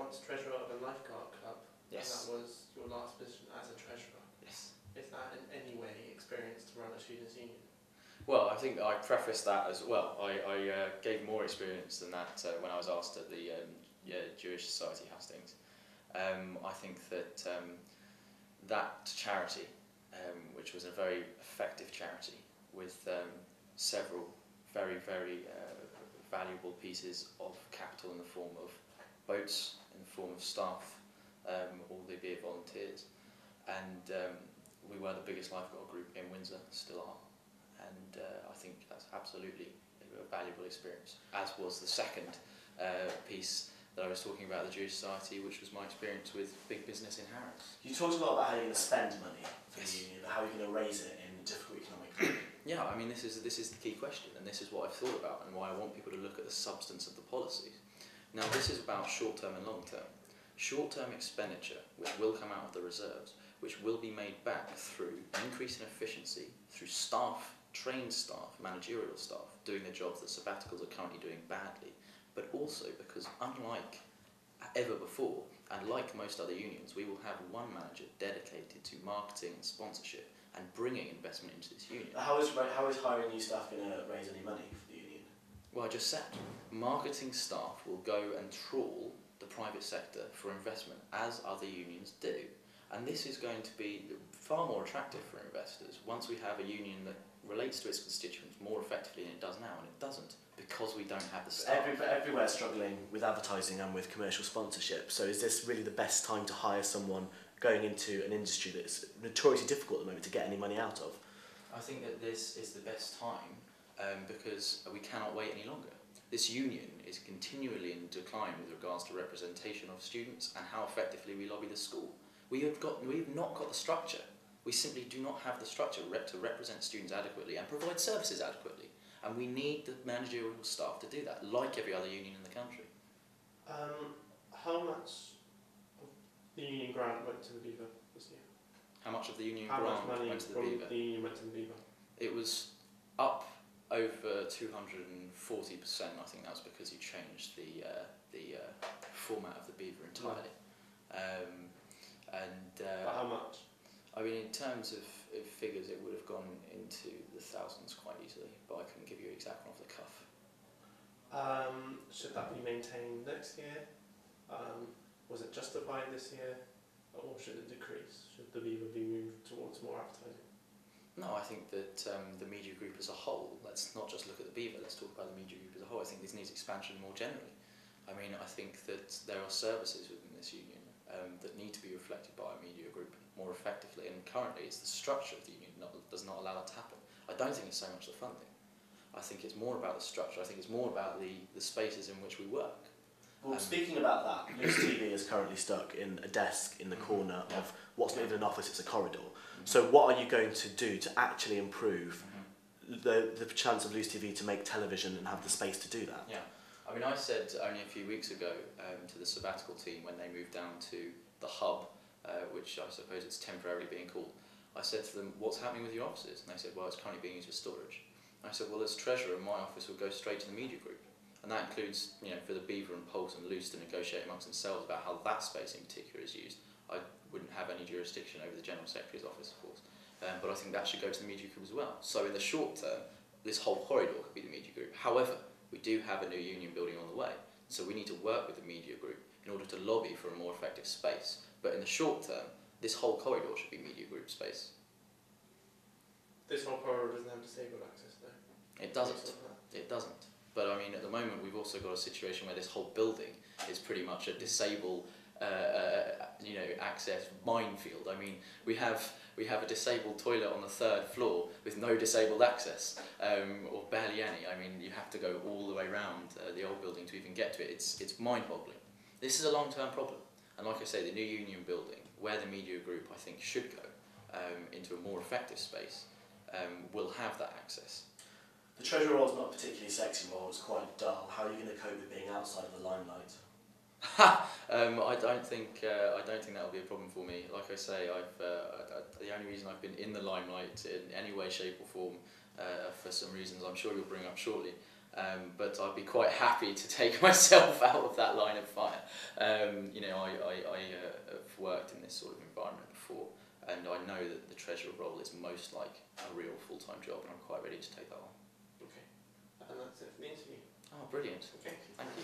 once treasurer of a lifeguard club. Yes. And that was your last position as a treasurer. Yes. Is that in any way experience to run a students' union? Well, I think I prefaced that as well. I gave more experience than that when I was asked at the Jewish Society Hastings. I think that that charity, which was a very effective charity with several very, very valuable pieces of capital in the form of boats, in the form of staff, all the beer volunteers, and we were the biggest lifeguard group in Windsor, still are. And I think that's absolutely a valuable experience, as was the second piece that I was talking about, the Jewish Society, which was my experience with big business in Harrods. You talked a lot about how you're going to spend money for the union, but how you're going to raise it in difficult economic times. Yeah, I mean, this is the key question, and this is what I've thought about and why I want people to look at the substance of the policies. Now, this is about short-term and long-term. Short-term expenditure, which will come out of the reserves, which will be made back through an increase in efficiency, through staff, trained staff, managerial staff, doing the jobs that sabbaticals are currently doing badly, but also because unlike ever before, and like most other unions, we will have one manager dedicated to marketing and sponsorship and bringing investment into this union. How is hiring new staff going to raise any money for the union? Well, I just said, marketing staff will go and trawl the private sector for investment, as other unions do. And this is going to be far more attractive for investors once we have a union that relates to its constituents more effectively than it does now, and it doesn't, because we don't have the staff. Everywhere's struggling with advertising and with commercial sponsorship, so is this really the best time to hire someone going into an industry that's notoriously difficult at the moment to get any money out of? I think that this is the best time because we cannot wait any longer. This union is continually in decline with regards to representation of students and how effectively we lobby the school. We've not got the structure. We simply do not have the structure to represent students adequately and provide services adequately. And we need the managerial staff to do that, like every other union in the country. How much of the union grant went to the Beaver this year? How much of the union How grant much money went to the from Beaver? the union went to the Beaver? It was up over 240%. I think that's because you changed the format of the Beaver entirely. But how much? I mean, in terms of figures, it would have gone into the thousands quite easily, but I couldn't give you an exact one off the cuff. Should that be maintained next year? Was it justified this year? Or should it decrease? Should the Beaver be moved towards more advertising? No, I think that the media group as a whole, let's not just look at the Beaver, let's talk about the media group as a whole. I think this needs expansion more generally. I mean, I think that there are services within this union that need to be reflected by a media group more effectively, and currently it's the structure of the union that does not allow that to happen. I don't think it's so much the funding. I think it's more about the structure. I think it's more about the spaces in which we work. Well, speaking about that, News TV is currently stuck in a desk in the corner of what's not even an office, it's a corridor. So what are you going to do to actually improve the chance of News TV to make television and have the space to do that? Yeah, I mean, I said only a few weeks ago to the sabbatical team when they moved down to the hub, which I suppose it's temporarily being called, I said to them, what's happening with your offices? And they said, well, it's currently being used for storage. And I said, well, as treasurer, my office will go straight to the media group. And that includes, you know, for the Beaver and Pulse and Loose to negotiate amongst themselves about how that space in particular is used. I wouldn't have any jurisdiction over the General Secretary's office, of course. But I think that should go to the media group as well. So in the short term, this whole corridor could be the media group. However, we do have a new union building on the way. So we need to work with the media group in order to lobby for a more effective space. But in the short term, this whole corridor should be media group space. This whole corridor doesn't have disabled access though? It doesn't. It doesn't. But I mean, at the moment, we've also got a situation where this whole building is pretty much a disabled, access minefield. I mean, we have a disabled toilet on the 3rd floor with no disabled access, or barely any. I mean, you have to go all the way around the old building to even get to it. It's mind-boggling. This is a long-term problem. And like I say, the new union building, where the media group, I think, should go into a more effective space, will have that access. The treasurer role is not a particularly sexy role, it's quite dull. How are you going to cope with being outside of the limelight? I don't think that will be a problem for me. Like I say, the only reason I've been in the limelight in any way, shape or form, for some reasons I'm sure you'll bring up shortly, but I'd be quite happy to take myself out of that line of fire. You know, I have worked in this sort of environment before, and I know that the treasurer role is most like a real full-time job, and I'm quite ready to take that on. Okay. And that's it for the interview. Oh, brilliant. Okay. Thank you.